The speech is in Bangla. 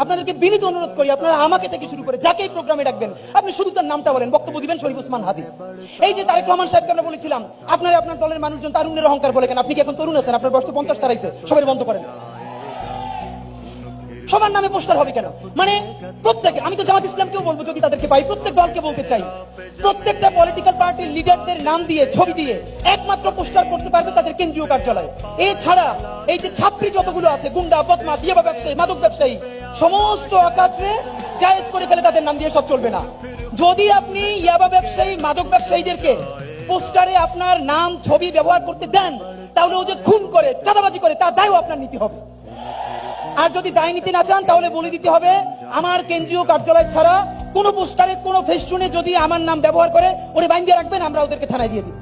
আপনাদেরকে বিনীত অনুরোধ করি, আপনারা আমাকে থেকে শুরু করে যাকেই প্রোগ্রামে ডাকবেন আপনি শুধু তার নামটা বলেন, বক্তব্য দিবেন শরীফ ওসমান হাদি। এই যে তারেক রহমান সাহেবকে আমরা বলেছিলাম আপনারা আপনার দলের মানুষজন তারুণ্যের অহংকার বলে কেন? আপনি কি এখন তরুণ আছেন? আপনার বয়স তো 50 তারাইছে, সবাই বন্ধ করেন। সবার নামে পোস্টার হবে কেন? মানে প্রত্যেকে, আমি তো জামাত ইসলামকেও বলবো যদি তাদেরকে পাই, প্রত্যেক দলকে বলতে চাই প্রত্যেকটা পলিটিক্যাল পার্টির লিডারদের নাম দিয়ে ছবি দিয়ে একমাত্র পোস্টার করতে পারবে তাদের কেন্দ্রীয় কার্যালয়। এছাড়া এই যে ছাত্রী যতগুলো আছে, গুন্ডা, বদমাশ, ইয়াবা ব্যবসায়ী, মাদক ব্যবসায়ী, সমস্ত আকাশে জায়েজ করে ফেলে তাদের নাম দিয়ে সব চলবে না। যদি আপনি ইয়াবা ব্যবসায়ী, মাদক ব্যবসায়ীদেরকে পোস্টারে আপনার নাম ছবি ব্যবহার করতে দেন, তাহলে ও যে খুন করে, চাঁদাবাজি করে, তার দায়ও আপনার নিতে হবে। আর যদি দায় নিতে না চান তাহলে বলে দিতে হবে আমার কেন্দ্রীয় কার্যালয় ছাড়া কোন পোস্টারে, কোন ফেস্টুনে যদি আমার নাম ব্যবহার করে ওরে বাইন্ধে রাখবেন, আমরা ওদেরকে থানায় দিয়ে দিই।